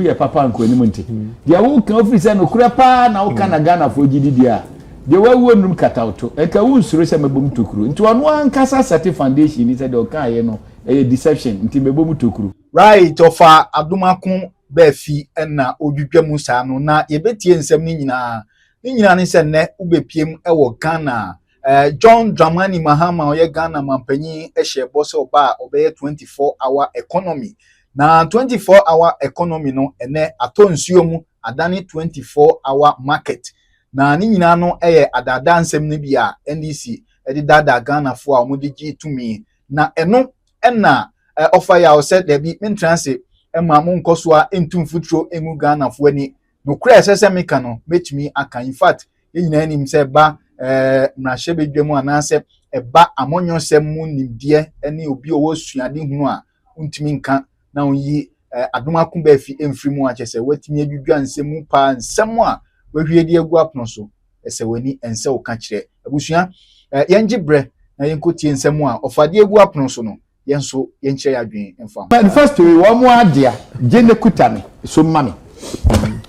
ye papa nko anim nti dia wo kan officer no kura pa na wo kana Ghana fo gidi dia de wawo num katauto enka wo nsuro se mebom tokuru nti ono ankasa set foundation ni se de o kan ye no deception nti mebom tokuru right ofa Adomako Baafi na odwudwam sa no na yebetie nsem ni nyina ne se ne ubepiem ewo Ghana John Dramani Mahama oye Ghana mampanyi ehye boss oba obeye 24-hour economy na 24-hour economy no ene atonsuo mu adane 24-hour market na ni nyina no eye adada nsem ne bia NDC dada Ghana fo a omodigi tumi na eno ena offer ya said there be mentranse ema mo nkoso a entum futuro emu Ghana fo ani no kra sese meka no metumi aka in fact nyina nim se ba mrahye bedwemu anase eba amonyo sem mu nimdie ene obi owo suade hunu a untimi nka na onyi Adomako Baafi emfirimu a chese watimi adwudwa nsemu pa nsemu a wahwiedi egu apno so ese wani ense wo ka kire abusua yenje bre na yenkotie nsemu a ofade egu apno so no yenso yenkyere adwen emfa manifesto wo mo adia gene kutame so mame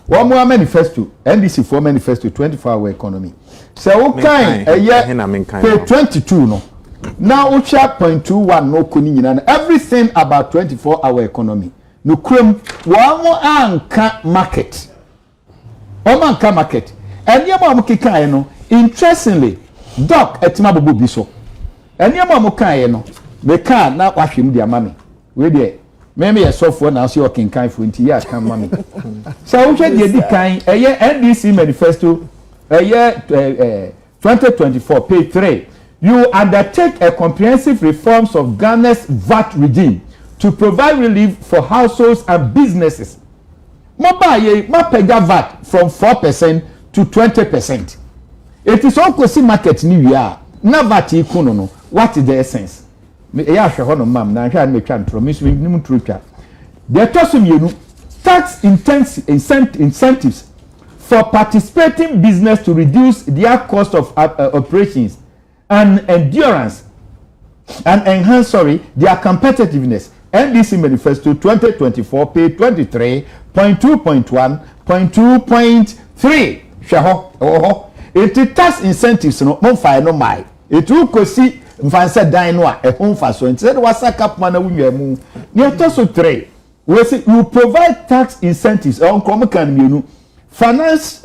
wo mo manifesto NDC for manifesto 24-hour economy so wo kan eye 22 no now we chat 0.21 no koni nyina everything about 24-hour economy no krem wo mo anka market o manka market eniema mo kikan no interestingly doc etima bobo bi so eniema mo kan no me kan na wahwem dia mame we de me ye sofo na so kinkan fo nti ya kan mame so wo hwe de kan eye NDC manifesto eye 2024 page 3 you undertake a comprehensive reforms of Ghana's VAT regime to provide relief for households and businesses. Mobile mapega VAT from 4% to 20%. It is also market new year. Na VAT ikuno no. What is the essence? Me ya hwe no mam na hwe me twa ntro me so nim tro twa. The tosum yenu tax incentives for participating business to reduce their cost of operations and endurance and enhance their competitiveness. NDC manifesto 2024 page 23.2.1.2.3 hweho it tax incentives no monfa no mai it will kosi mfanse dan no a ehonfa so instead wasaka puma na wunwa mu ne to so 3 we say you provide tax incentives on common mienu finance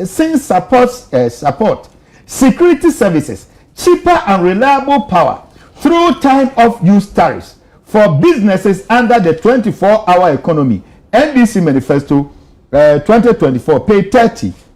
support security services cheaper and reliable power through time of use tariffs for businesses under the 24-hour economy. NDC manifesto 2024 page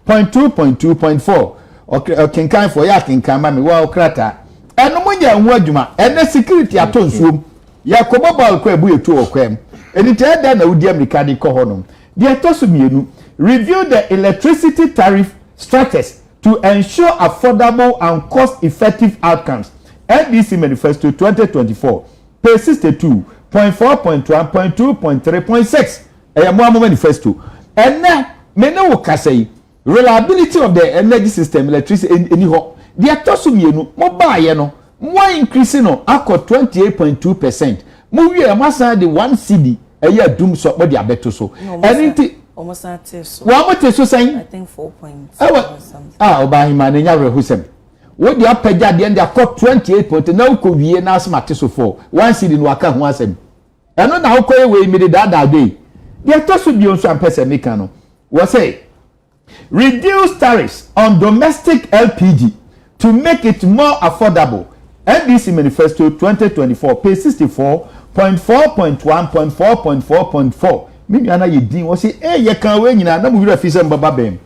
30.2.2.4 okay kan for ya kinkan ma me wa okrata eno munya hu adwuma ene security atonsuom ya ko mobile ko ebu etu okwem eni te da na udi America di ko honom de atoso mienu review the electricity tariff structures to ensure affordable and cost-effective outcomes. NDC manifesto 2024 page 62.4.1.2.3.6 Yaamutu manifesto ene mene wo kasai reliability of the energy system electricity any ho the atoso mienu mo baaye no mo increase no akọ 28.2% mo wie masan de 1 cedi eya dum so mo de abeto so enti almost at so wa mo so san I think 4 points or something obahima na nya rehusem wo de apagya de and akọ 28 na ko wie na asmate so for 1 cedi no aka ho asem eno na wo koye we mi de dada dey the atoso bi on so ampese meka no wo say reduce tariffs on domestic LPG to make it more affordable. NDC manifesto 2024 page 64.4.1.4.4.4 mimi ana yedin wo say ye kan we nyina na mu wira fi se mbaba bem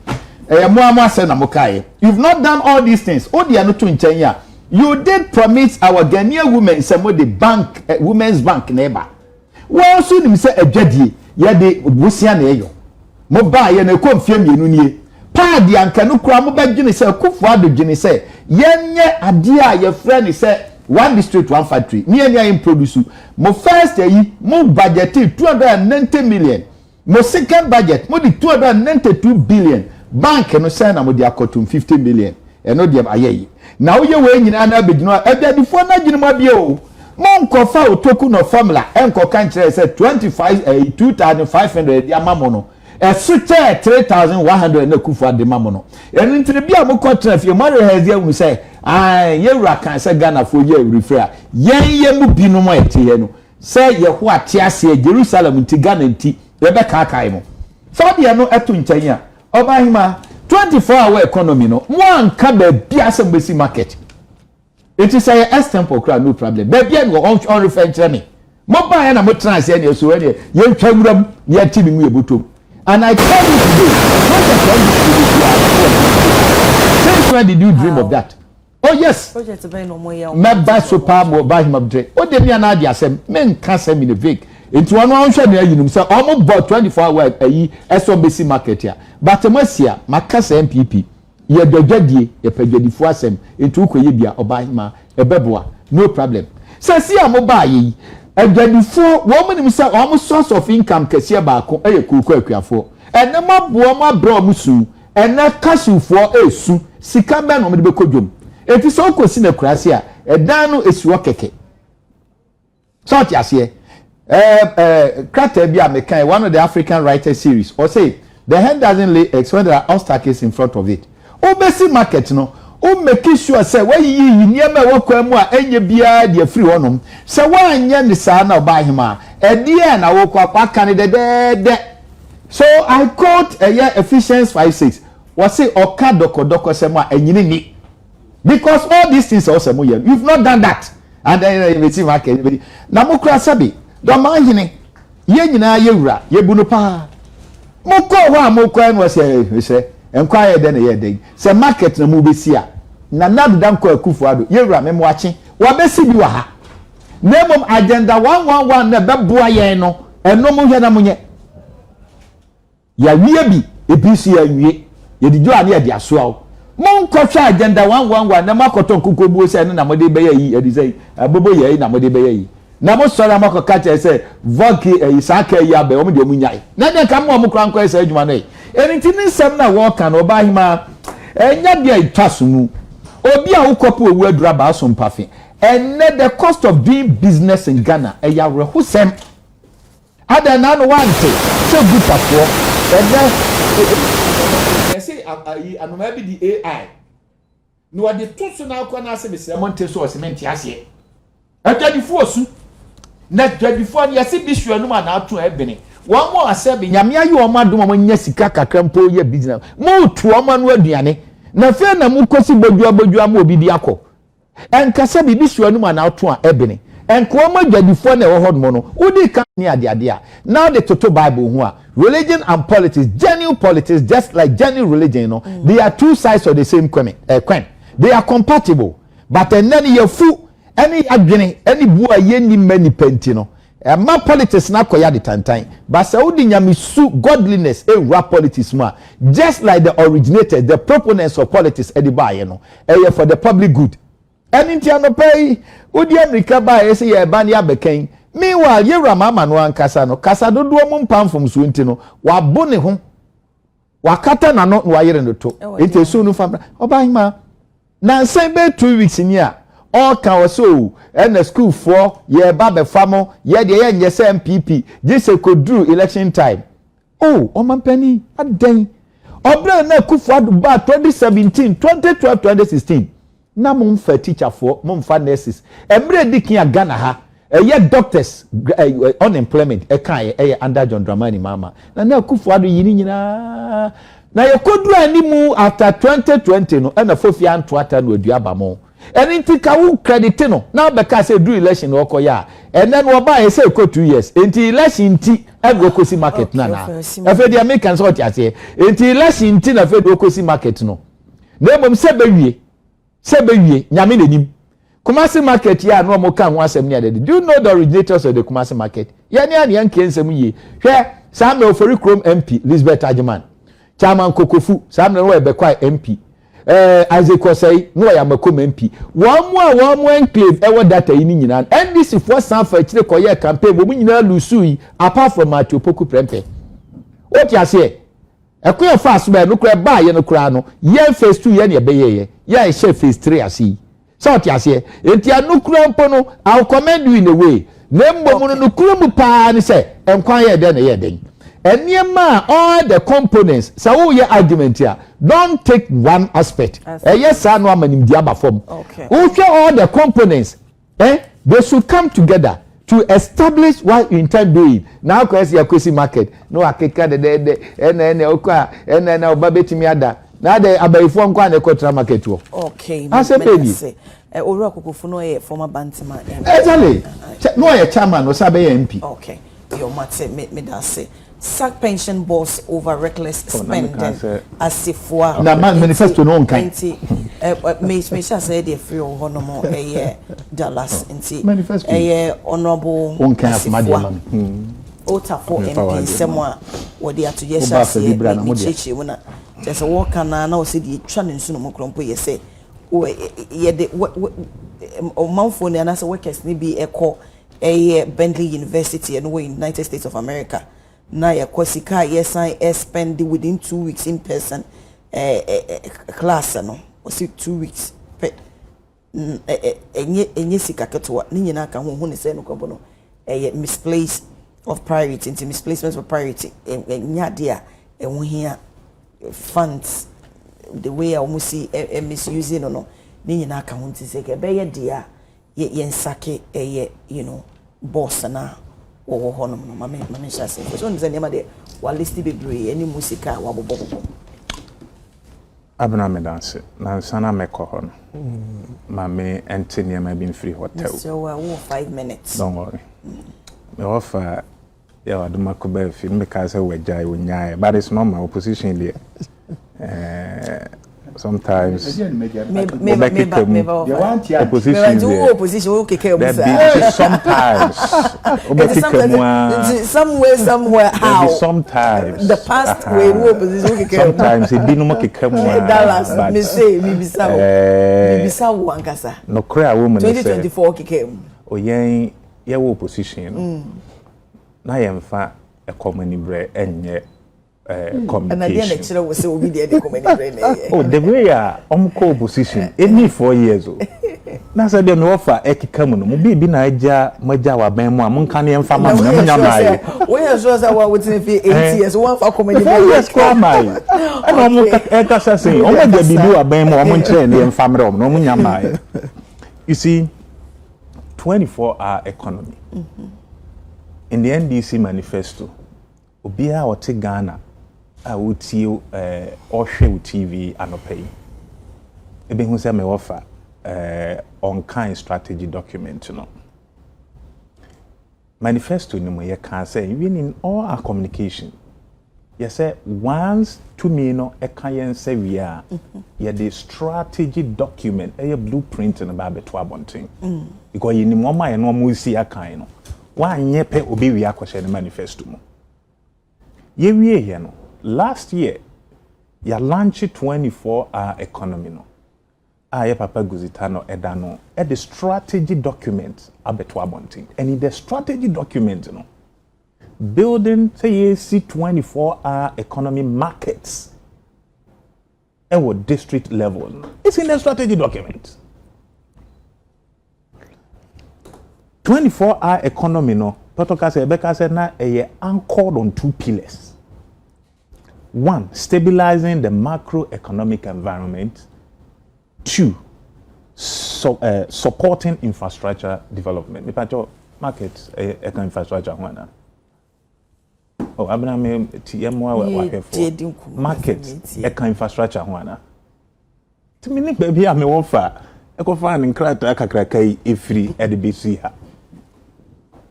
mo amase na mo kai you've not done all these things o dia no to nchen ya you did promise our Ghanaian women say mo the bank women's bank neighbor wo so nim say adwadie ye de busia na eyo mo ba ye na ko mfie mienu nie pa di anka no kura mo ba gine say kufu adogine say yenye ade a ye frɛ ni say one district one factory me anya im produce mo first yi mo budget 290 million mo second budget mo di 292 billion bank no say na mo di akotum 50 million e no di ayeyi na wo ye we nyina na begino ebia before na gine mo bia o mo nkofa otoku no formula enko kan kire say 25 2500 ya mamo no switch 3,100 na kufu ade mamo no eni ntire bia mo kontra fie mo rehearse hu say ye wura kan say Ghana fo ye refra ye mu binu mo ete ye no say ye ho ate ase Jerusalem nti Ghana nti ye be kaakai mo so de no eto nchen a obahima 24-hour economy no mo anka ba bia se mbesi market it is a extempo crowd no problem ba bia no on refer me mo ba ya na mo trans ya na so we ye twawuram ye timi mu ye botom. And I tell you today, since when did you dream of that? Oh yes. Member super mobile mabdre. Oh de me anadia sem men can send me the vague. Into one share near you say almost bought 24-hour SOBC market here. But Masia, Makasa MPP, ye dodjadie, ye pejadifo asem, into Koyebia or Bahima, a beboa, no problem. So see a mobile. And before woman himself almost source of income kesia baako e kuku akuafo enema booma bro musu ena cashew for esu sika be no me be kodwom enti so kosi na kurase a edan no esuo keke so ti ase krata bi amekan one of the African writer series or say the hand doesn't lay eggs when there are obstacles in front of it obesi market no o make sure say we yi niam e wokwa mu a enye bia de free honom say wanye ni sa na obahima e die na wokwa kwa kan de so I quote Ephesians 5:6 was say oka doko say mu a enyini ni because all these things also mu here you've not done that and then you see market na mo kura sabi do man hini ye nyina ye wura ye bunu pa mo ko ho mo kwa no say enquire de na ye dey say market na mu besi a na nadam ko akufu ado ye wura memo achi wa besi bi wa ha nemom agenda 111 na beboa ye no eno mo hwe na munye ya wie bi ebisi ya wie ye dijo ani e dia so awo mon ko twa agenda 111 na makoto nkuko buo se na mode be yi edizai abobo ye na mode be yi na mo sora mako kacha se voki isaka yi abe o mo de omunyai na de kam mo kran ko ese adwuma no yi enti ni nsem na wo ka no ba hima enya dia itwasumu obi a ukopo owu adura ba so mpafe and the cost of doing business in Ghana eya rehusem ada na no wante so good afo and then say anoma bi di AI no wa de to so na akọ na ase be se monte so cement ase adwadifo osu na adwadifo ya se bisu anu ma na ato ebene one more asebi nyame ayi o ma dum mo nya sika kakra mpo ye business mo tu o ma no aduane na fe na mu kosi bodua ma obi di akọ enkasa bibi su anu ma na ato a ebene enko ma adwadifo na ewo hodmo no udi kan ni ade a now the total bible hu a religion and politics genuine politics just like genuine religion you know they are two sides of the same coin they are compatible but then you fu any adwene any bua ye ni mani penti no ma politics na koya de tantan but saudi nyamisu godliness rap politics ma just like the originators the proponents of politics edibaye no for the public good anything no pay udi america ba say ye ban ya beken meanwhile ye ramama no ankasa no kasa dodo mu mpamfom so nti no wa bone ho wakata na no wa yere no to enti so no fam obahima na nsan be 2 weeks ni a all can so and school for ye ba be famo ye de ye nyese MPP just could do election time oh o mampani adan obra na kufu adu ba 2017 2012 2016 na mum fa teacher for mum fa nurses emre dikin Ghana ha ye doctors unemployment kan ye under John Dramani Mahama na kufu adu yini nyina na ye kodu animu after 2020 no na fofi anto ata no aduaba mo eni ntika wu credit no na beka say do election no okoya and then wo ba say ko 2 years enti election ti ego kosi market na efe dia make can sort ase enti election ti na fe do kosi market no na bom se bewie nyame nanim Kumasi market ya no mo kan ho asem ne ade do you know the originators of the Kumasi market ya ni an yan kensem yi hwe sam na ofori krom MP Elizabeth Ajiman chairman Kokofu sam na we be kwa MP Isaac Osei no ya makom MP one more enclave ewo data yi nyina NDC for san fa chire koye campaign bo nyina lusu apart from Matthew Poku Prempe what you say ekoye fast be no kura ba ye no kura no ye phase 2 ye ne be ye she phase 3 asi so what you say enti anu kura mpo no I'll commend you in a way na mbom no kura mu pa ni say enkwan ye de na ye den Eniema all the components. So your argument here. Don't take one aspect. Yes, I know I'm in the form. Okay. All the components. They should come together to establish what you intend doing. Now, because your question market. No, I can't get the now the abayifo nkwa na ekotra market wo. Okay. I say baby. Owura Kokofo a former Bantima. Exactly. No a chairman no sabe MP. Okay. Your mate me da say. Sack pension boss over reckless spending as if for na manifesto no nkan. Me shall say the free honomo Dallas nti manifesto honorable nkan of madiama. Ota for MP semwa wo dey ato yesha say me cheche wona just walk na o say the twa nsu no mokrompo ye say ye de o manfo ne na say workers ni bi ekọ Bentley University and we United States of America na ya kwasika yes spend within 2 weeks in person class no o say 2 weeks enye sika ketwa ni nyina ka ho ne say no kwabo no misplaced of priority into misplacement of priority nya dia enwo hia funds the way I almost see misusing no ni nyina ka ho ntise ke be ye dia ye nsake you know boss na wo ho no mama sha say so nze ne ma de wa list bebre any musica wa bobo abna me dance na sana me ko ho no mama ente ne ma bin free hotel so 5 minutes don't worry me offer yeah Adomako Baafi because we jai unyai but it's not my opposition there sometimes maybe opposition sometimes somewhere how sometimes the past way opposition sometimes it didn't make Dallas me say bibisa wo ankasa no cry woman 2024 kikem oyen ye opposition na yemfa a common bre enye communication and say obi dey communication oh the way opposition any 4 years o na say dem offer ekika mu no mo bi na aja maja wa ban mu amunka ne yemfa ma na munya mai we are sure say what within 8 years one for communication yes kwa mai and mo eka say o ma ja bibi wa ban mu o mo nche ne yemfa mre o no munya mai you see 24-hour economy in the NDC manifesto obia wote Ghana a wotie ohwe TV anopay ebe hu se me offer on kind strategy document no manifesto ni mo ye kan say even in all our communication you say once to me no e kan yen say we are ye the strategy document e blueprint na ba beto abonten because you ni mo ma ye no mo si akan no wanye pe obi wi akwhye ne manifesto mu ye wie here no last year ya launch 24-hour economy no ye papa guzitano edano the strategy document abeto abonten and in the strategy document no building say ye see 24-hour economy markets at district level it's in the strategy document 24-hour economy no Potoka say Beka said na anchored on 2 pillars. 1, stabilizing the macroeconomic environment. 2, supporting infrastructure development. Me pacho markets infrastructure one. Oh, abna me TMwa wa for markets infrastructure one. To me baby am offer. Eko fa nkrata akakrakai efiri edbc ha.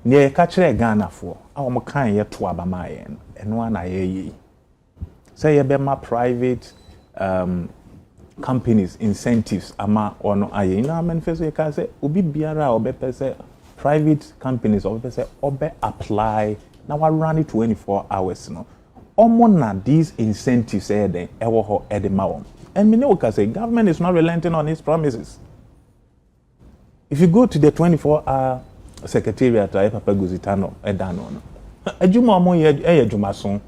Ne ka kire Ghana fo awom kan ye to abama ye eno na ye say ye be ma private companies incentives ama ono aye na manifesto ye ka say obi biara obe pese private companies obe pese obe apply na wa run 24 hours no omo na these incentives e den e wo ho e de ma won and me no ka say government is not relenting on its promises. If you go to the 24-hour secretariat at Papa Guzitano edano no adwuma mo ye adwuma so.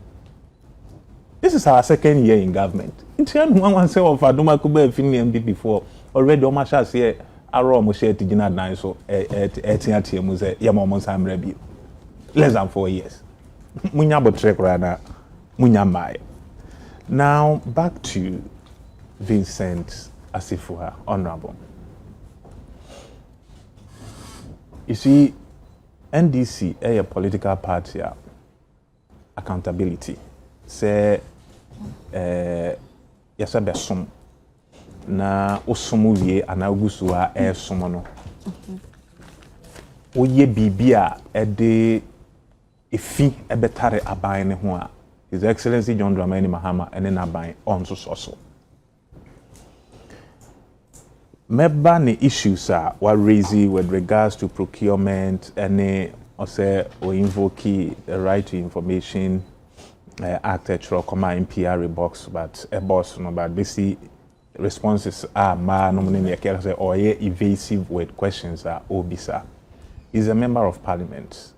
This is our 2nd year in government. Intian one say of Adomako Baafi MB before already o ma sha say aro mo share tigina dan so etiatia mu say ye mo samre bi less than 4 years. munya botre krana munya mai. Now back to Vincent Asifua, Honorable. You see, NDC a political party accountability. Say yasa besom na osomu wie anagusu a somo no. Oye bibia ede efi ebetare aban ne ho a His Excellency John Dramani Mahama ene na aban on so. Meba ne issues were raised with regards to procurement and or invoke the right to information architectural comma NPR box, but a boss no but basically responses are or evasive with questions are obisa. He's a member of parliament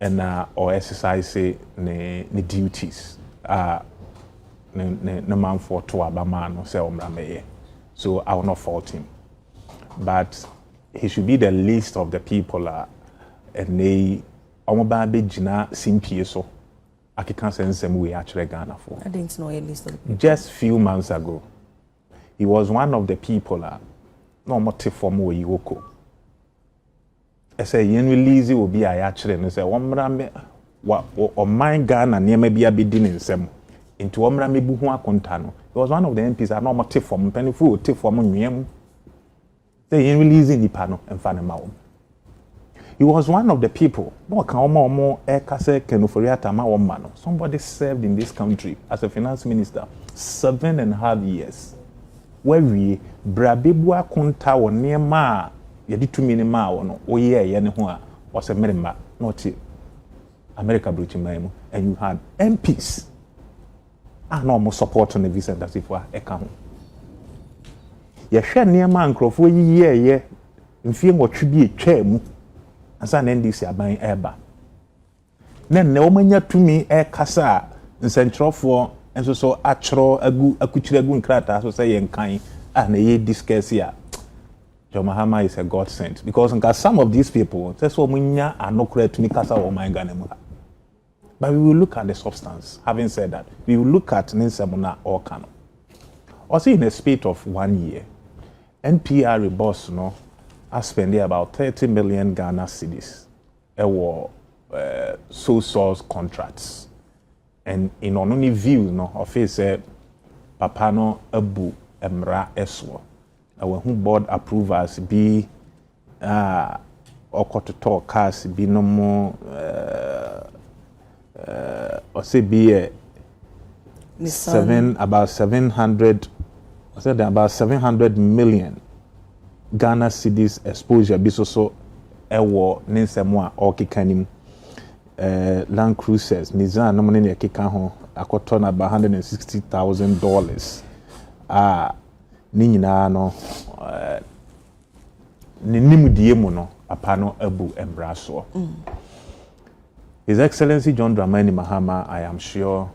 and or exercise ne duties ne man for to abama no say omrameye. So I will not fault him. But he should be the least of the people and they omoba be jina simpie so akeka sensem we actually Ghana for. I didn't know a list of the people. Just few months ago he was one of the people no motive for mo yoko. I say yen release will be I actually and say omra me o mind Ghana niema bia be din nsem into omra me bu ho akonta no. He was one of the MPs that no motive for peniful take for mo they ain't releasing the panel and Fanama. He was one of the people. Somebody served in this country as a finance minister 7.5 years. Where we Brabibua Kunta or near Ma, Yadi 2 minima or oh yeah, Yanahua was a member, not America British and you had MPs. And almost support on the visa as if were a account. Yɛhwɛ nneɛma nkrɔfoɔ yi yɛyɛ mfie nwɔtwe bi etwa mu ansa na NDC aban ɛba na nne wɔmanya tumi ɛkasa nsɛnkyerɛfoɔ nso so atwerɛ akukyerɛ agu nkrataa so sɛ yɛnkan a na yɛ discuss ya John Mahama is a God sent because some of these people sɛ so wɔmanya anokora tumi kasa wɔ man Ghana mu. But we will look at the substance. Having said that, we will look at Ninsemuna or Kano. Also in a spate of 1 year, NPR boss has spent about 30 million Ghana cedis for sole source contracts. And in only view of his Papano Abu Emra Eswo. When who board approvals be or to talk cars be no more or say be about 700 million Ghana cedis exposure be so ewo ninsemwa or kikanim Land Cruisers Nizan no money ya kika ho akoto about $160,000 ni nyina no ne nimdie mu no apano abu embraso. His Excellency John Dramani Mahama, I am sure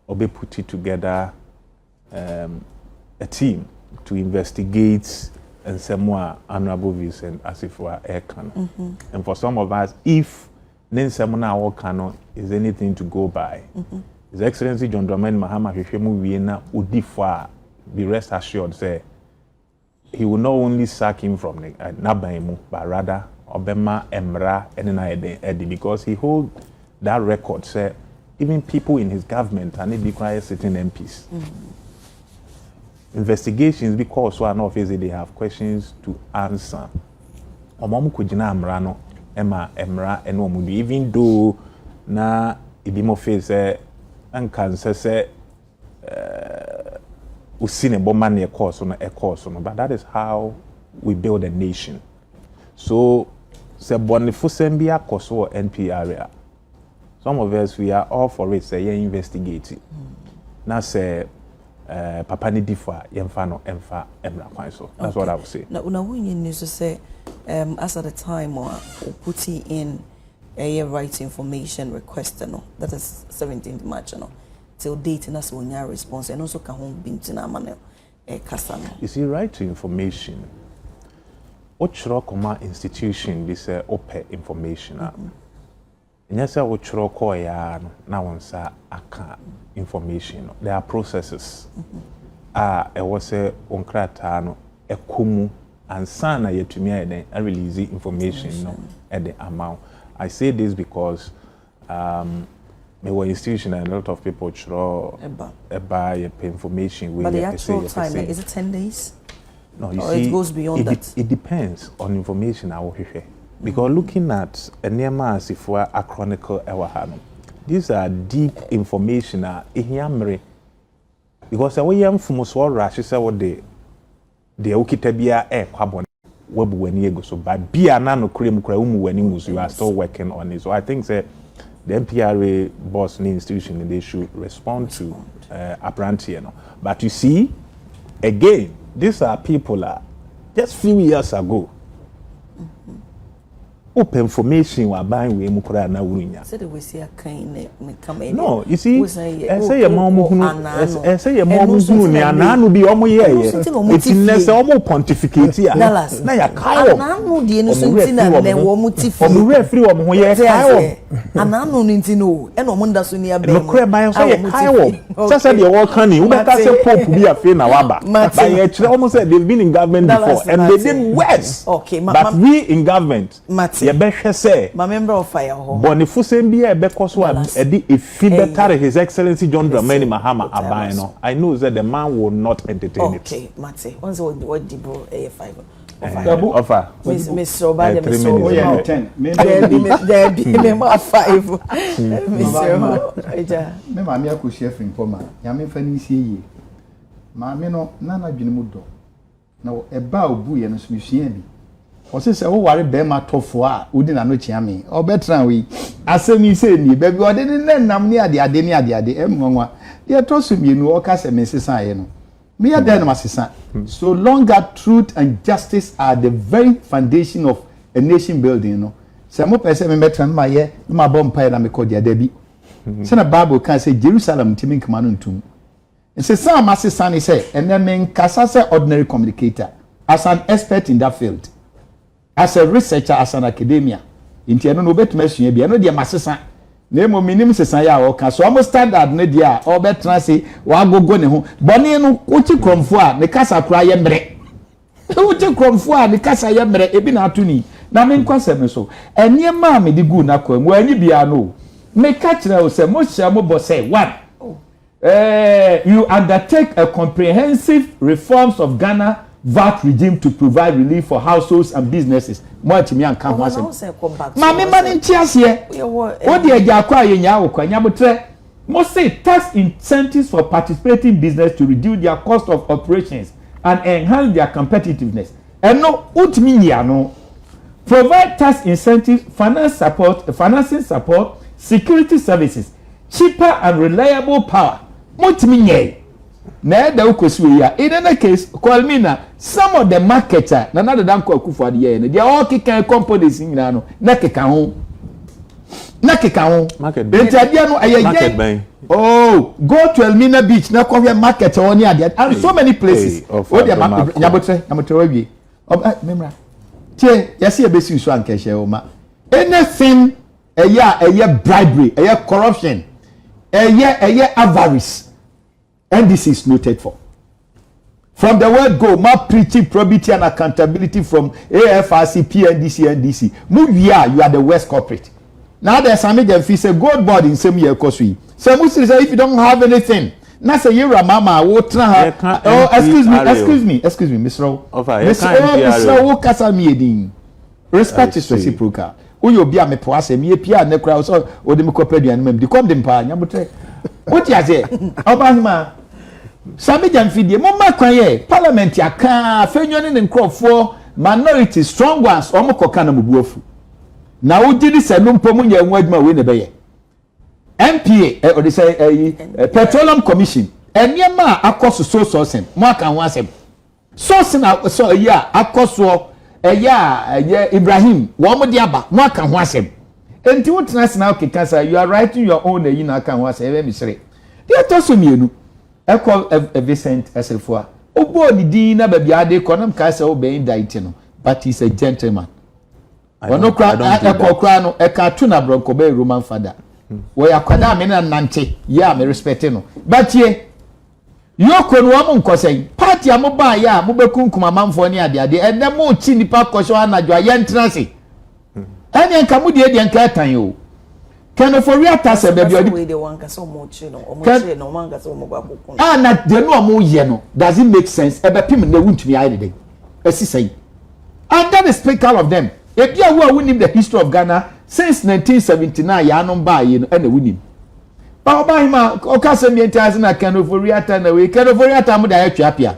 Obe put it together a team to investigate and some more honorable views and as if we are ayeka. And for some of us, if Nensemuna Wakano is anything to go by, His Excellency John Dramani Mahama Hishemu Wiena Udifa, be rest assured, say he will not only sack him from Nabaimu, but rather Obema Emra and Eddie, because he hold that record, say even people in his government and it requires certain MPs. Investigations because one of they have questions to answer. Omamu kujina Emra Emra and Omudu, even though na ibimo face and cancer say usine bomani a course, but that is how we build a nation. So se Bonifusembia Koso NP area. Some of us we are all for it, say investigate. Now say Papa ni difa yemfano emfa emra kwanso. That's what I would say. Now when you need to say as at the time or putting in a right information request that is 17th March till date and that's when your response and also can home bin tina manel kasano. You see, right to information. Ochro Koma institution this open information. nyese wo chro call ya no na wonsa aka information no there are processes e was a onkrata no ekomu ansa na yetumi ayeden a release information no at the amount. I say this because me were institution and a lot of people chro buy information with the actual time is it 10 days? No, you or see, it goes beyond that. It depends on information I will hear. Because looking at a nema as if we are a chronicle ewahano, these are deep information because we am from so rush is what the okitabia kwabon webu weni ego so but bia na no krem kra umu weni musu you are still working on it. So I think that the MPRA boss institution they should respond to apprentice, but you see again these are people just few years ago open information wa ban we mu kura na wurunya said we see a kind come no you see say your mom hunu say your mom hunu ni ananu bi omo ye eti nese omo pontificate here na ya kai ananu die no so ntina na wo mu tifi omo refri wo ho ye kai wo ananu no ntino e no mo nda so ni abe no kura ban so ye kai wo say the work can you better say pope bi afi na waba but ye kire omo say they've been in government before and they did worse okay but we in government ye behwe say my member of fire ho Bonifu sembia ebe koso edi ifi better His Excellency John Dramani Mahama aban no I know that the man will not entertain it. Okay, Mate. Once what debro A5. Offer. Miss Robert, Miss 10. There be member 5. Miss Eja. Me ma me akohia firi poma. Ya me fa ni sie ye. Ma me no na na dwene mu do. Na eba obu ye no so mesua bi. Ose se wo ware be ma tofo a odi na no chia me. Obetran we asemi se ni be bi ode ni nam ni ade ni ade emwanwa. Ye to so mienu o ka se me sesa ye no. Me ya den masesa. So longer truth and justice are the very foundation of a nation building, you know. Se mo pese me betran ma ye ma bom pa na me ko dia da bi. Se na Bible can say Jerusalem timi nkama no ntum. Se sa masesa ni say ene me nkasa se ordinary communicator as an expert in that field. As a researcher, as an academia, in Tiano no bet messia, be no dear Massasa. Name minimum Sesaya or Caso almost standard Nedia or bet transi, Wago Goneho, Bonino, Uchi Cromfoa, the Casa Cry Embre. Uchi Cromfoa, the Casa Yembre, Ebinatuni, Namin Quasemeso, and near mammy the Gunaco, where you be a no. Make catch now, say, most Shamobo say, what? You undertake a comprehensive reforms of Ghana. VAT regime to provide relief for households and businesses. Much me and come once. Mama man cheers here. What the Jakwa Yenya Okanyabutre must say tax incentives for participating business to reduce their cost of operations and enhance their competitiveness. And no utminya no. Provide tax incentives, financing support, security services, cheaper and reliable power. Mutminya. Na da ukosu ya in any case call me na some of the marketer na nada dan ko akufo ade ye na they all kikan companies nyina no na keka ho market no aye oh go to Elmina Beach na ko market oni ade and so many places o dia nyabotre wawie memra tie yesi e besi so anka hye o ma anything eye bribery eye corruption eye avarice. And this is noted for. From the word go, more preaching probity and accountability from AFRC, PNDC, NDC. You are the worst corporate. Now there's some again fee say gold board in same year kosui. So Muslims say if you don't have anything, now say you mama excuse me, Miss Rowe. Miss Rowe, who kasa me edin. Respect is reciprocal. Uyo bia me po asem ye pia ne kra so odem kopedua no di kom dem pa nyabotre. What you say? Obama Sami Janfidie, Mama Kwaye, Parliament Yaka, Fenyon and Crawford, minority strong ones, Omokokana Mubuofu. Now, did this a Lumpomunya and Wedma Winnebay? MPA, or they say Petroleum Commission, and Yama, across the sourcing, Mark and Wasem. Sourcing out, so across Ibrahim, Wamodiaba, Mark and Wasem. And to what national cancer, you are writing your own, you know, can was a mystery. They are tossing you. I call a Vincent as a four. Oh, boy, the Dina, baby, I de conum cast obeying Daitino, but he's a gentleman. Ono kra ekokra no e ka tu na bronco be Roman father. We akwada me na nante. Yeah, me respect no. But ye yoko no amu nkosai. Party amoba ya mo be kunkum amanfo ni ade ade. Ede mo chi nipa kosho anadwo ayentra se. Ene nka mu de nka atan yo. Kano for real tase be bi we dey wan ka so mo chi no. Omo chi no man ka so mo gba kokun. Ah na de no mo ye no. Does it make sense? Ebe pim na wuntumi aye de. Esi say. And that is typical of them. If you are winning the history of Ghana since 1979, ya no buy you and the winning. But by him, okase mi entiase na Kano for real time we Kano for real time da etwapia.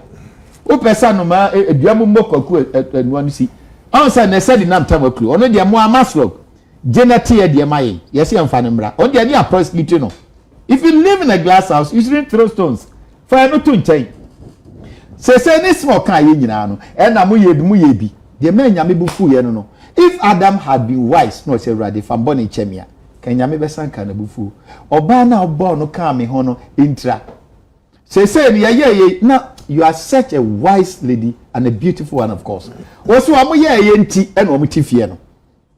O pesa no ma eduamu mokoku enu si. Answer na said nam tamaklu. Ono de mo amaslog. Geneti e de maye. Yes am fa mbra. On de a prosecute no. If you live in a glass house, you shouldn't throw stones. For no to nchen. Say ni small kan ye nyina no. E na mo ye bi. The men nyame bufu ye no. If Adam had been wise, no say ready from born in Chemia, can nyame besan kan bufu. Oba na oba no kan me ho no intra. Say ye now you are such a wise lady and a beautiful one, of course. Also amu ye nti and omu tifie no.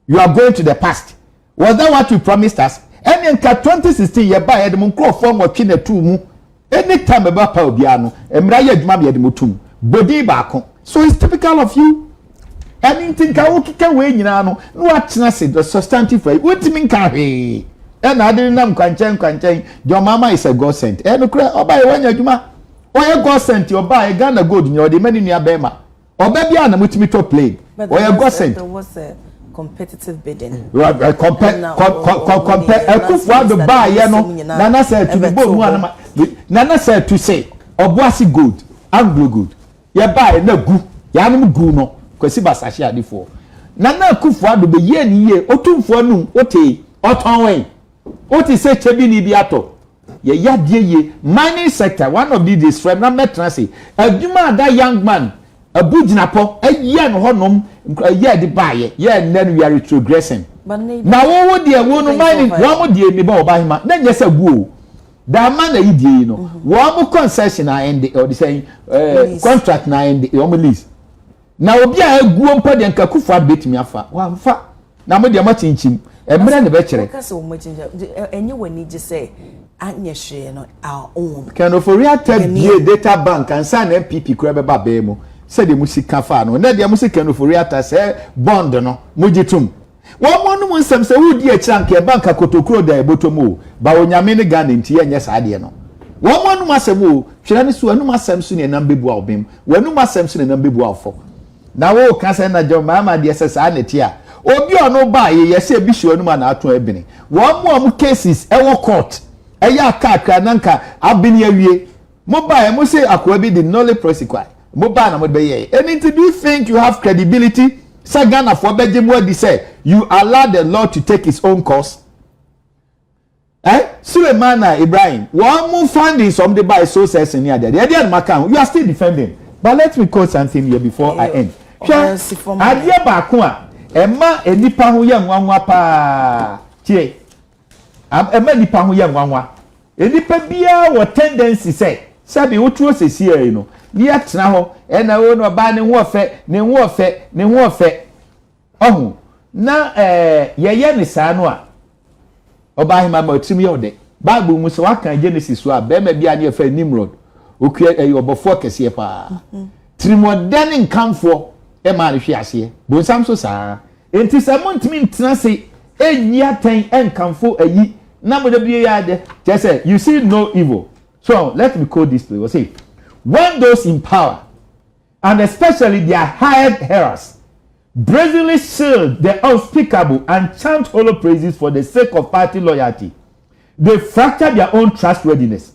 You are going to the past. Was that what you promised us? And in 2016 ye ba edem nko form watwe na tu mu. Anytime eba pa obia no, emra ye adwuma be edem tum. Body baako. So it's typical of you. Anything ka okika we nyina no watchena say the substantive way wotimi nka hwe na ade nam kwanchan your mama is a god sent no kra oba ye wanya adwuma oye god sent oba ye Ghana gold nya ode mani nua bema oba bia na mutimi to play oye god sent. There was a competitive bidding. Compare Akufo do buy ye no nana said to the bo mu anama nana said to say oboasi gold Anglo gold ye buy na gu ya no gu no kwesi basashi adifo nana Akufo ado be ye ni ye otumfo num ote oton wen oti se chebi ni bi ato ye yadie ye mining sector one of these from na metra say adwuma that young man abuginapo aye no honom ye de baye ye nan we are retrogressing na wo de wo no mining wo mo de ni ba obahima na nyesa guo da man na yidie no wo mo concession na end or the saying contract na end wo mo lease na obi a aguo mpa de nka Akufo betimi afa wa mfa na mo de ma chinchim emre ne be kire ka se o ma chinchim enye wani je say anya hwe no our own Kano for real data bank and sign MPP kura be ba be mu said the musika fa no na de musika no for real say bond no mujitum wo mo no nsem se wo di a chiranke bank akotokuro da ebotomo ba onyame ne Ghana nti enye saade no wo mo no masem o twere ne so anu masem so ne nam bebu a obem wo anu masem so ne nam bebu afo na wo ka se na jo mama de sesa na tia obi ono ba ye se bi hwe anu ma na ato ebini wo mo cases e wo court e ya kakra nanka abini awie mo ba e mo se akwa bi the knowledge prosecute mo ba na mo be ye anything do you think you have credibility say Ghana for beje mo di say you allow the law to take its own course Sulemana Ibrahim one more finding somebody by so says in here you are still defending but let me quote something here before I end adie ba ko a ema enipa ho ye nwanwa pa tie ema nipa ho ye nwanwa enipa bia wo tendency say sabi wotuo sesi e no ni atena ho na wo no ba ne ho ofe ohun na ye ne saa no a oba hima ma otim ye ode bible mu so aka Genesis so a be ma bia ne fa Nimrod okua obofo kese pa trimodeni nkamfo e ma rehwe ase bonsam so saa enti se montimi ntena se enyi aten enkamfo ayi na mo de bie ya de just say you see no evil. So let me quote this please. Say when those in power and especially their hired heralds brazenly shield the unspeakable and chant hollow praises for the sake of party loyalty, they fracture their own trustworthiness.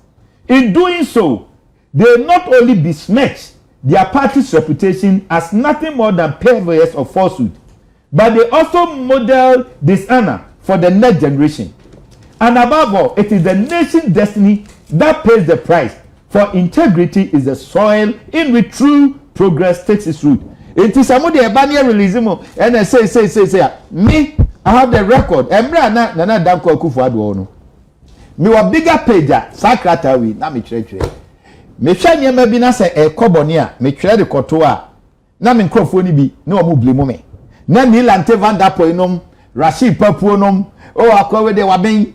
In doing so, they not only besmirch their party's reputation as nothing more than purveyors of falsehood, but they also model dishonor for the next generation. And above all, it is the nation's destiny that pays the price, for integrity is the soil in which true progress takes its root. It is somebody a banner realism and I say me I have the record emra na danko Akufo ado no me wa bigger page sakrata we na me kire me hwa niam bi na se e kobone a me kire de koto a na me nkrofo ni bi na o mu blemu me na Nilante Van der Poinom Rashid Papuonom oh akwa de waben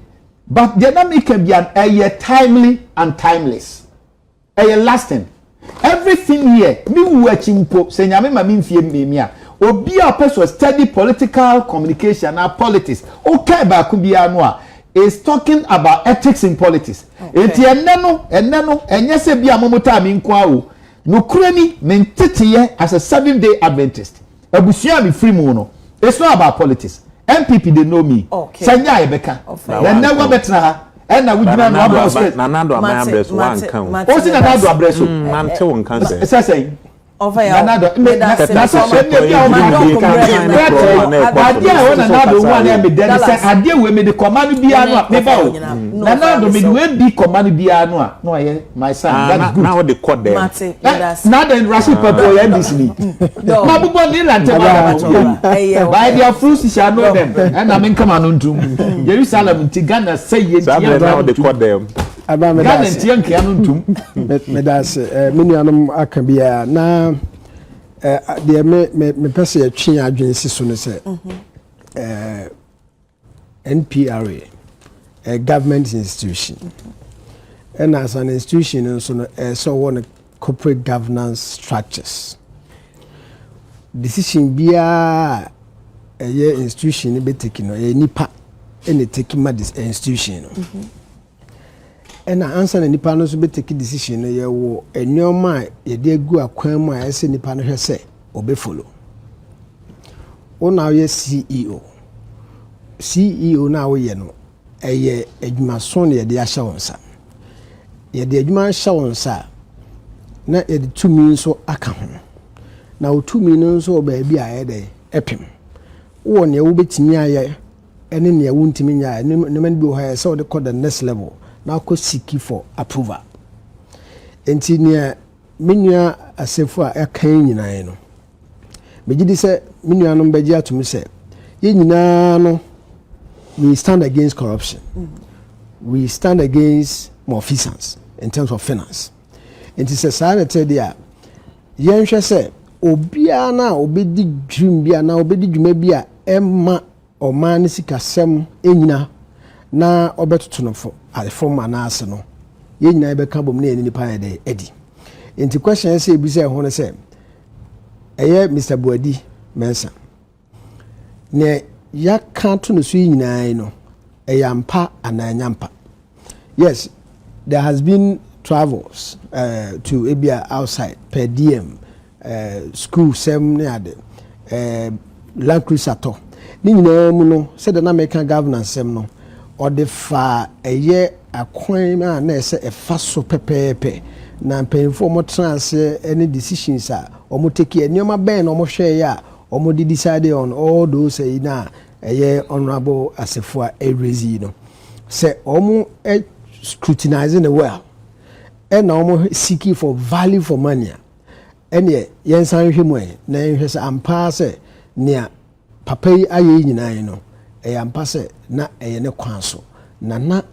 but the dynamic can be a timely and timeless a lasting everything here me watching po say nyame ma me mfie me a obi a person study political communication and politics okay ba ku bia no a is talking about ethics in politics enti enne no enye se bia momota me nko awo no kurani me ntetiye as a 7-day Adventist abusia me free mu no it's not about politics MPP they know me sanya ebeka na never better ha and na wujina no about na nando amabreso wan kan o si na nando abreso man te won kan se say over ya na so me o ma adia wona na do one me dey say adia we me the command bia no me ba o na nando me we be command bia no a no ye my son that's good now the code there na then Rashid Papo ya this ni ma bubo ni lante by their fruits shall know them and I mean come on ntum Jerusalem ti Ghana say ye now the code there Ghana ti yanke anu ntum me das menuanom aka bia na de me pese atwe adwen si so ne se NPRA a government institution and as an institution so so one corporate governance structures decision bia a institution be taking no nipa any taking ma this institution and answer na nipa no so be take decision ye wo enyoma ye de agu akwan mu a ese nipa no hwese obe follow ona ye CEO na wo ye no eye adwuma so na ye de ahya wonsa ye de adwuma ahya wonsa na ye de tumi so aka ho na otumi no so ba bia ye de epem wo ne wo betimi aye ene ne wo ntimi nya ne man bi wo ha so de call the next level now go seek for approval enti ne menua asefo a kan nyina no megidi se menua no beji atumi se ye nyina no we stand against corruption we stand against malfeasance in terms of finance enti se sa na te dia ye nhwe se obia na obedi dream bia na obedi dwuma bia emma o man sikasem enyina na obetutu no fo from anase no ye nyina be ka bom na eni nipa de edi enti question say bi say ho ne say eye Mr. Buadi Mensa ne ya ka to no so nyina no eyampa ananyampa yes there has been travels to Abia outside per diem school sem ne ade land cruiser to ni nyina mu no say the American governance sem no or the fa eye akwan na ese efa so pepepe na mpemfo mo trans any decisions a omo take enioma ben omo hwe ya omo decide on all those na eye honorable asefo a raise no say omo scrutinizing the well and omo seeking for value for money ene yensan hwemu na hwe se ampa se ne papa yi aye nyina no ampa se na ne kwan so na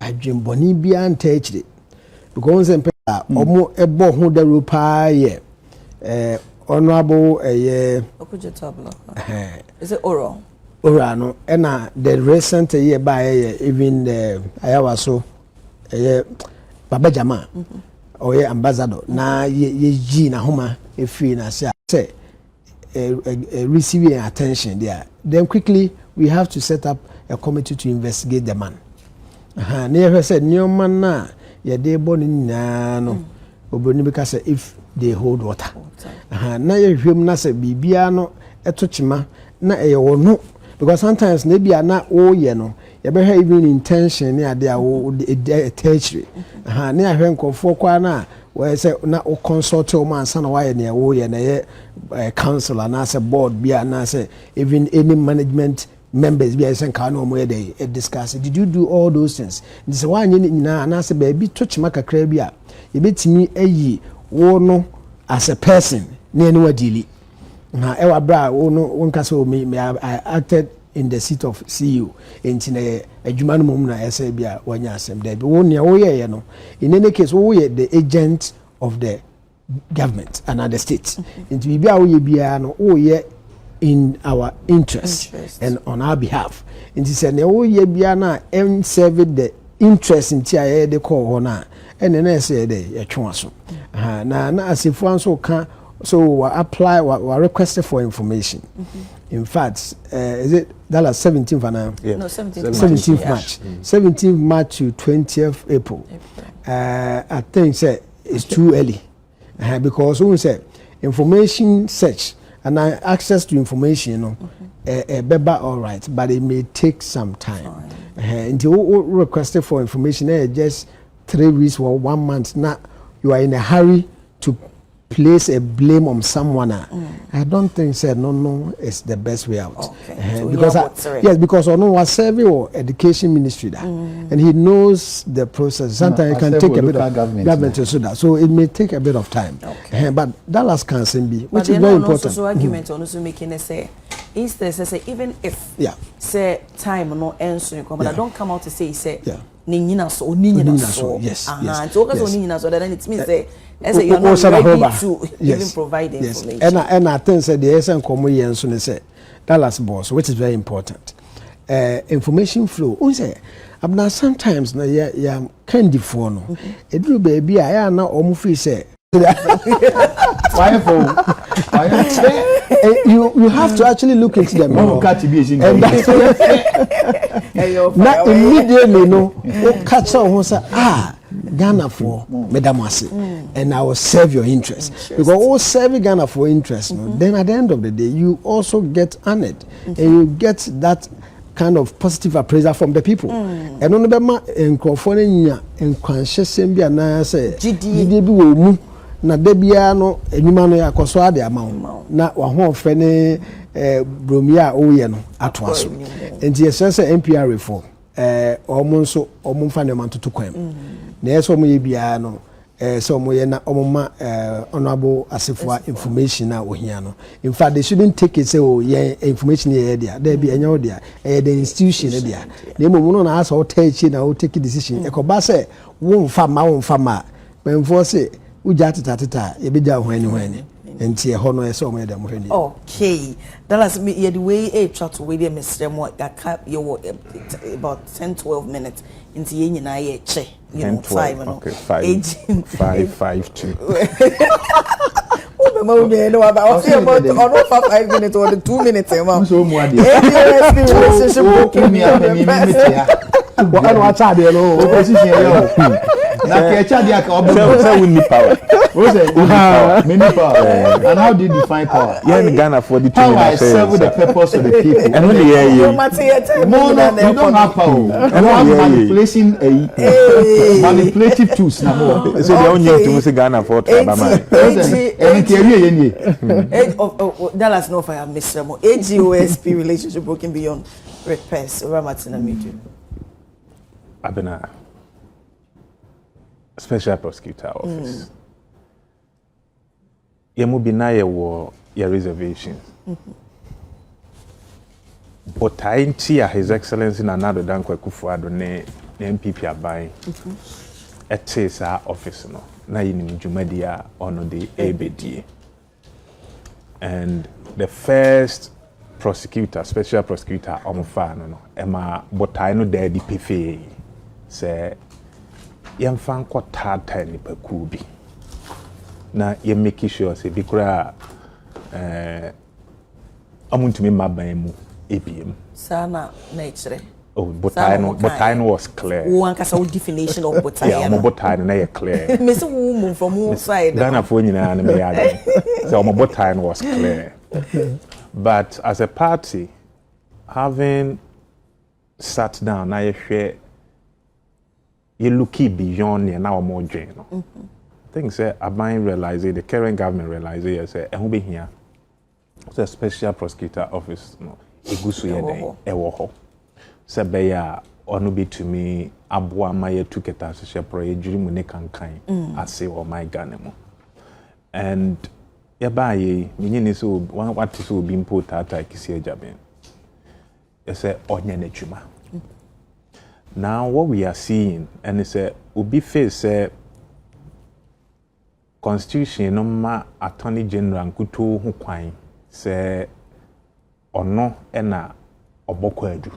adwemboni bia nta akire because empe omo ebo ho da ropa ye honorable Okujo tablo is it oral no na the recent year by even the ayawaso baba jama or ambassador na ye na homa efi na say receiving attention there then quickly we have to set up a committee to investigate the man na ye said nyoma na ye dey born nyina no oboni be ka say if they hold water na ye hwem na say bibia no etochima na eye wono because sometimes na bia na o ye no ye be have even intention na ade a wo tertiary na ya hwe nkofo kwa na we say na o consult o man sana wa ye na wo ye na ye council na say board bia na say even any management members bia say ka na o mo ye dey discuss did you do all those things this one nyina na say baby tochima kakra bia ye betimi ayi wo no as a person na eni wadili na ewa bra wo no wonka so me I acted in the seat of CEO entine adwuma no mum na esa bia wanya asem da bi wo ne wo ye no in any case wo ye the agent of the government and the state enti bia wo ye bia no wo ye in our interest and on our behalf. And he said, "No, ye biana and serve the interest in tia de call na." And then I said, "A chance." Na as if one so can so apply what requested for information. In fact, is it Dallas 17th now? Yeah. No, 17th March. 17th March to 20th April. I think say it's too early because we say information search and access to information, you know, better all right, but it may take some time. Until requested for information, just 3 weeks or 1 month. Now you are in a hurry to place a blame on someone. I don't think said no it's the best way out. So because yes, because I know was serving or education ministry that, and he knows the process. Sometimes it can take a bit of government to that, so it may take a bit of time. But Dallas can be, which is very important. So argument on also making a say instead say even if say time no answer, but I don't come out to say Nina so yes. So then it means that as you're not ready to even provide information. And I think that the essence common so say Dallas boss, which is very important. Information flow. We say now sometimes na ya candy for no. Edru baby I na omufi say you have to actually look into them. Not immediately no catch on say Ghana for Medamasi and I will serve your interest. Because all serve Ghana for interest, then at the end of the day you also get honored and you get that kind of positive appraisal from the people. And on the Bema in California and conscious and na say na debia no enuma no yakoso ade amount na wa ho fene bromia oye no ato aso enti yesese NPR reform omonso omumfa ne mantoto kwam na yeso mo ye bia no so mo ye na omoma honorable asefua information na ohia no. In fact they shouldn't take it say oh yeah information here there be enya there the institution there na mo no na asa o take na o take decision e ko ba say wo mfa ma menfo say ujatata ebeja hwani enti e hono e so mo dem hwani. Okay, Dallas me ye the way a chat with the Mr. Mo gaka you about 10-12 minutes into ye nyina ye che you know time no. Okay, 5:52. Oh me me no about about 5 minutes or the 2 minutes e ma. So mo ade. Relationship booking me what I watch out there no opposition yo. Na kecha dia ka say we need power. We say many power. And how do you define power? Yeah, in Ghana for the how I serve the purpose of the people. And when you no, you don't have power. You have manipulative tools na more. So they only to say Ghana for Trabama. Dallas no fire Mr. Mo. AGOSP relationship broken beyond repairs. Ramatina Media. Abena Special Prosecutor Office. Yemu binaye wo your reservations. But I intia His Excellency Nana Dankwa Kufuado ne MPP abai. It's our office no. Na yinim jumadia ono the ABD. And the first prosecutor, special prosecutor omofa no ema botai no there di pefe say yɛmfa nkɔ tata nipa ku bi na yɛ make sure say bi kura amuntumi maban mu ebiem sana na ichire botai no was clear one kasa definition of botai yeah botai no na yɛ clear me say wo from one side Ghana for nyina na me yɛ so botai no was clear but as a party having sat down na yɛhwɛ you look beyond the now more drain. Things say Aban realize the current government realize say who be here. So a special prosecutor office no egusu ye ewo ho. Se be ya onu be to me aboa ma ye tuketa hye pro ye juri mu ne kankan ase o my Ghana mo. And ye ba ye nyini so what so be import ata kisi ajaben. Ye say onye na dwuma. Now what we are seeing, and it's a ubi face constitution no ma attorney general kuto hu kwan say ono ena obokọ adu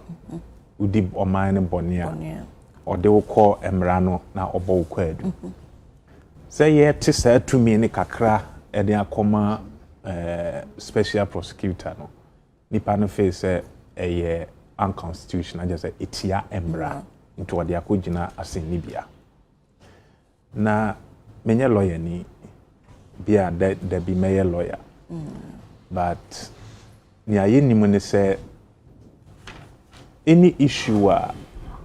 udi oman ne bonia ode wokọ emra no na obokọ adu say ye te sa tumi ne kakra ede akoma special prosecutor no nipa no face eye unconstitutional just say etia emra into ode akogina asenibia na menye lawyer ni bia de be me lawyer but ni aye ni mo ne say any issue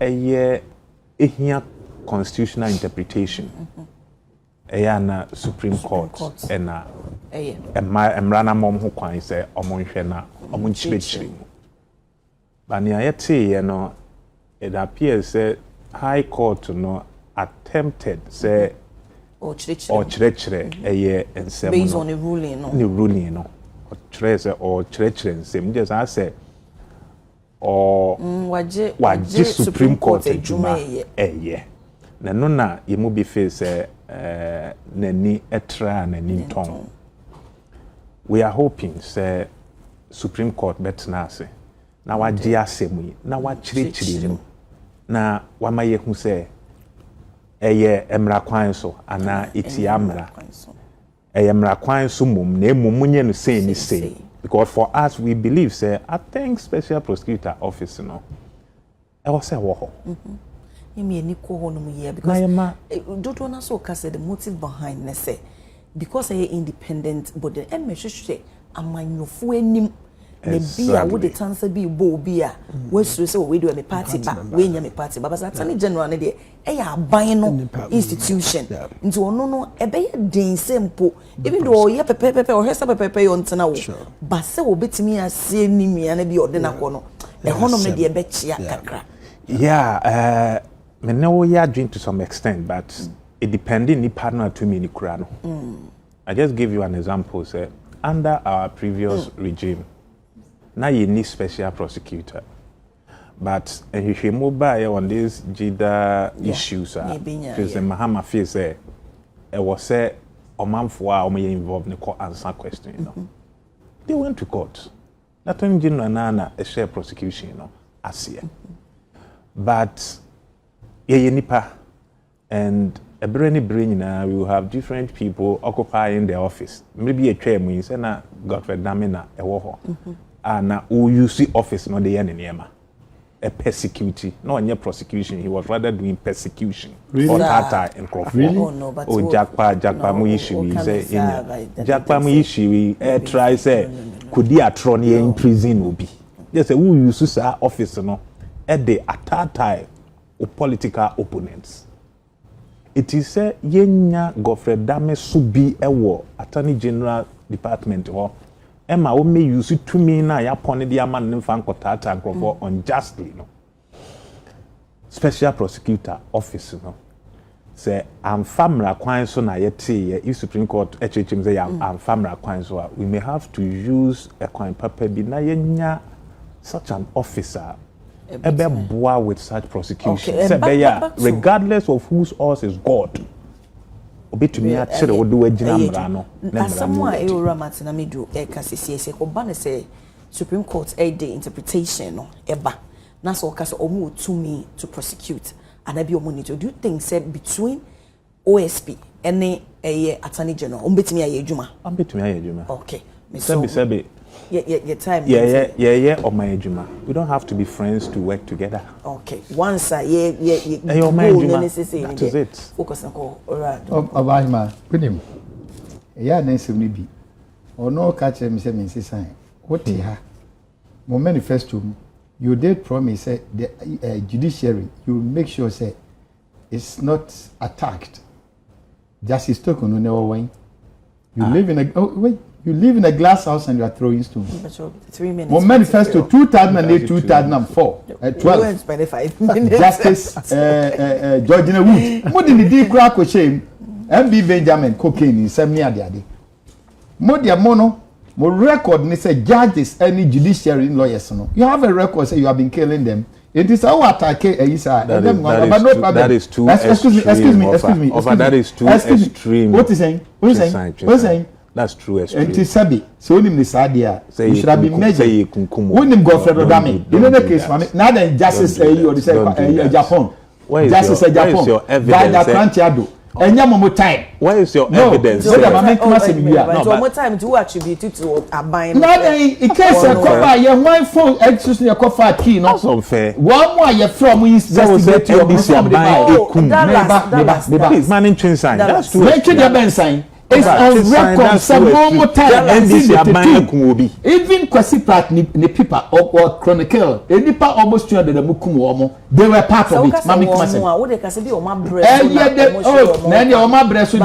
eye ehia constitutional interpretation na Supreme Court ena emrana mom ho kwan say omonhwe na omonchirechire mu bani ayete ye no it appears say High Court no attempted say or chirechire ensem based on the ruling no or chirechire ensem just I say or waje Supreme Court ejuma na no na yemu bi face nani etra nani ton we are hoping say Supreme Court betna ase na waje asemu na wachirechire mu na wamaye hu say emra kwan so ana iti amra emra kwan so mum na emumunye no say ni say because for us we believe say I think special prosecutor office no e was say wo ho yemi eni ko ho no mu here because dodo na so ka say the motive behind ne say because I independent but the emhwehwe amanyofo anim na bia wo de tansa bi bo bia we so say we do me party ba we nya me party ba but attorney general ne de ya aban no institution nti ono no ebe ye den sempo even though ye pepepe o hesa pepepe yo ntena wo ba se wo betimi ase ni mia na bi ode na ko no e hono me de ebe chia kakra me know ya dream to some extent but it depending ni partner to me ni kura no I just give you an example say under our previous regime now you need special prosecutor but if you move by on these gender issues because the Mahama feels say it was say omanfo a omo involved in court answer question you know they went to court that time general na a share prosecution you know asia but ye nipa and a brain na we will have different people occupying the office maybe a chair means na Godfrey Damina e wo ho na o use office no dey na a persecution no any prosecution he was rather doing persecution or tata and really? Oh jakpa mu issue say jakpa mu issue try say could he atro ne in prison obi just say who use sa office no at the tata o political opponents it is say yenya Godfrey Dame subi ewo attorney general department ho Emma o me use to me na ya pone dia man nfa nkotata nkrofo unjustly no special prosecutor office no say am famra kwan so na yete if Supreme Court HHM say am famra kwan so we may have to use a kwan paper bi na yenya such an officer ebe boa with such prosecution say be ya regardless of whose horse is God obetumi a kire wo do wagina mra no na asamoa e ora matina medu e ka sesiese ko ba ne say Supreme Court day interpretation no eba na so ka so omo to me to prosecute and abi omo need to do things said between OSP and attorney general ombetumi aye adwuma ombetumi aye adwuma okay Sebi. Yeah, time. Yeah, or my ejuma. We don't have to be friends to work together. Okay. Once that is it. Focus on call. All right. Obama, kunim. Yeah, nice of me. Or no catch him say sign. What here? Mo manifesto. You did promise the judiciary. You make sure say it's not attacked. Justice token no never win. You live in a You live in a glass house and you are throwing stones. 3 minutes. Well, manifesto 2008, 2004, 12. 25 minutes. Justice Georgina Wood. More than the deep crack of shame. MB Benjamin cocaine in 70 More than mono. More record. And say judges any judiciary lawyers. No. You have a record. Say you have been killing them. It is our attack. That is too extreme. Excuse me. That is too extreme. What is saying? What is saying? That's true. And Sabi, so him this idea, you should have been measured. When him go for the dummy, in any case, now then justice or the Japan. Justice Japan. By the country. And more time. Why is your evidence? No more time to attribute it to a buying. No, in case a cover, your wife phone, excuse me, a cover key, not unfair. One more you're from is just to get your Please, man, in Chin sign. That's true. Make your Ben sign. It's on record some more time. And this even Kwasi Pratt ni people or Chronicle, any part almost 200 Mukumu, they were part of it. Mammy Mason. What they can say, oh, my breast. Oh, Nanny, or my breast, you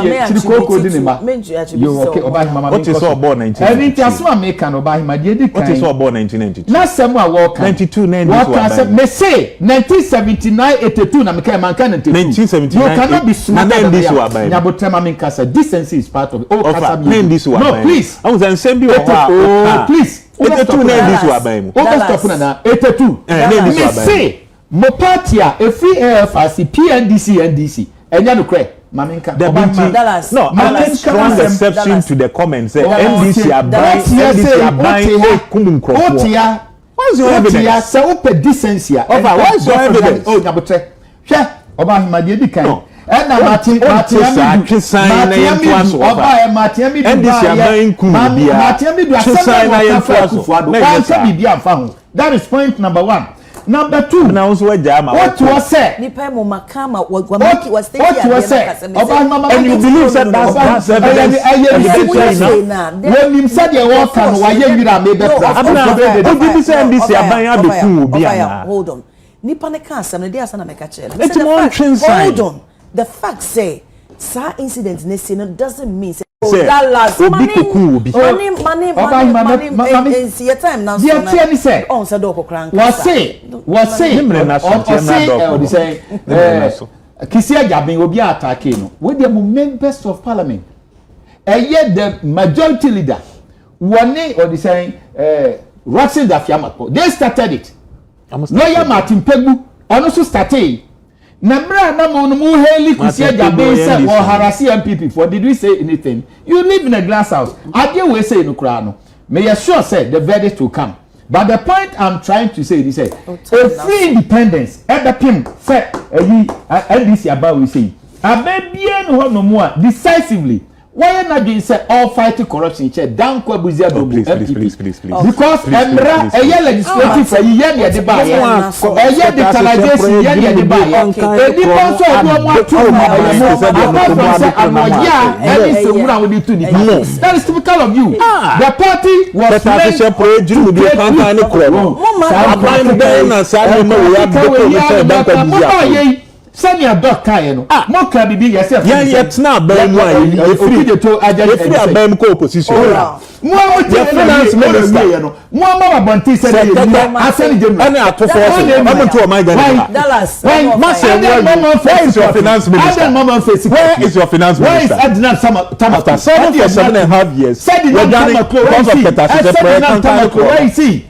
okay about Mamma. What is all born 1992? And it has one make an obey my dear. What is all born 1992? Not someone walk 92, what I said, may say 1979, 82, and 1979. You cannot be smart than this. Nabotema Casa, decency is part of it. Oh, name this one. No, please. I was saying, please. 82 name this one by him. Overstop 82. Let me say, Mopatia, a free AFRC, PNDC, NDC, and Yanukre. Maminka. No, I'm strong exception to the comments. NDC are buying Kumun. What's your evidence? So, decency. What's your evidence? Oh, Nabotre. Yeah, about my dear Dick. Ɛna Martin that is point number 1. Number 2, what was said? Mahama and you believe that's evidence. When you said you walk and why you hold on. Nipa cancer, hold on. The fact say, sir, incident doesn't mean that last money, it's your time now. On Sadoko Crank was say, Kisia Jabin will be attacking with the members of parliament. And yet the majority leader, one or the saying, Roxy Dafiamako, they started it. Lawyer Martin Pegu also started. Namra na mu heli kusia jabe say or harasi MPP for did we say anything? You live in a glass house. Ade we say no kra no. May you sure say the verdict will come. But the point I'm trying to say is a free independence at the pim say NDC about we say. Abebie no no more decisively. Why not being said all fighting corruption chair down Kwabuzia do please. Because emra a legislative for year near the buy. A year digitalization year near the buy. A difference of no more that is typical of you. The party was send your dog no mo ka bibi yourself yet now ben free to agent ben ko opposition mo finance minister no mo ma bonti say asani jenu and ato force am to my Ghana Dallas where is your finance minister where is your finance minister where is Adnan Tamata 7.5 years said the where is he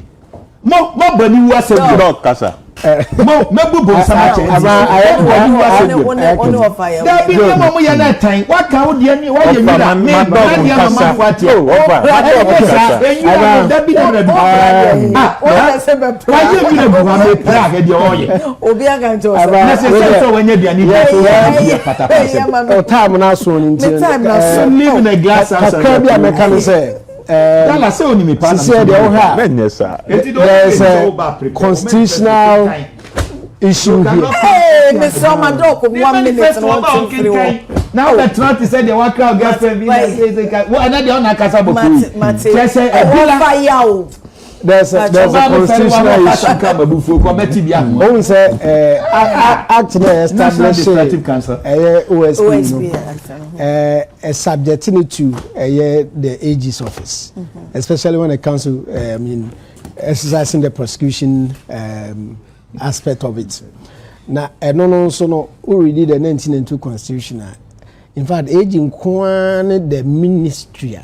mo bani wa say dog kasa mebu bom samache on fire da bi no mo ya na tan wa ka wo de ni wa ye mira me na dia mama kwati da bi da bi wa ye mira bu wa me pra ga de oye obi aga nto na se so wanya dia ni da so ya pata o time na so ni nti live in a glass house ka bi ameka no say Dala say oni me pa na there's a constitutional issue here. Hey, Mr. Adomako, 1 minute and 1 2 3. Now the Trump said the one crowd girlfriend what another on akasa boku. There's a constitutional issue. Oh, say act establishing OSP subjecting to the AG's office, especially when it comes to exercising the prosecution aspect of it. Now, no, so no, we read the 1992 constitution. In fact, aging the ministry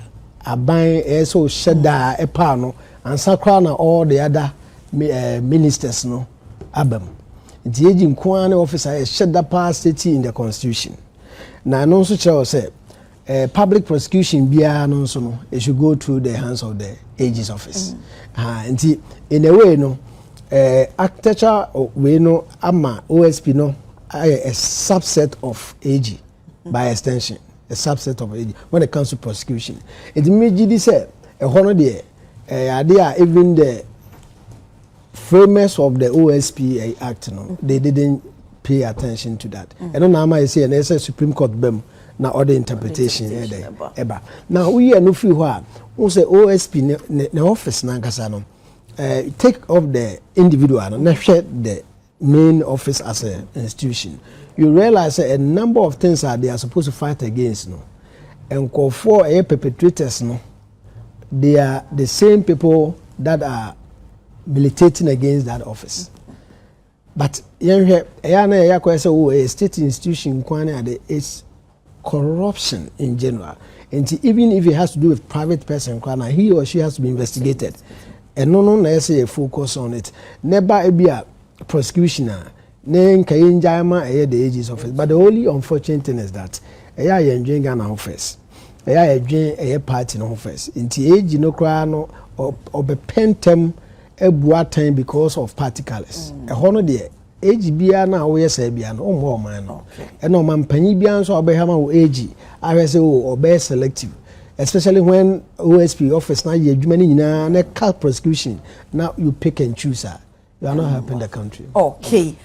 are buying so sheda a pano and sakrana all the other ministers no abam. The aging officer is sheda past in the constitution. Now, no such say public prosecution biara no so no it should go through the hands of the AG's office. And in a way no architecture we no ama OSP no a subset of AG by extension, a subset of AG when it comes to prosecution. It immediately say a honor there even the framers of the OSP Act no they didn't pay attention to that. And no nama I say and there's a Supreme Court bem na other interpretation eba. Now we are no free who say OSP ne office na nkasa no take off the individual no share the main office as an institution. You realize a number of things they are supposed to fight against no. And call for perpetrators no. They are the same people that are militating against that office. But a state institution is corruption in general. And even if it has to do with private person, he or she has to be investigated. And no say focus on it. Never be a prosecutioner. The AG's office. But the only unfortunate thing is that I enjoying Ghana office. I enjoying a party no office. In the age no cry no or be pentem a time because of party colors. A honor there. Age bia na we say bia no more man no. And no man panyi bia so obehama wo age. I say o be selective. Especially when OSP office na ye adwuma ni nyina na cal prosecution. Now you pick and choose. You are not helping the country. Okay.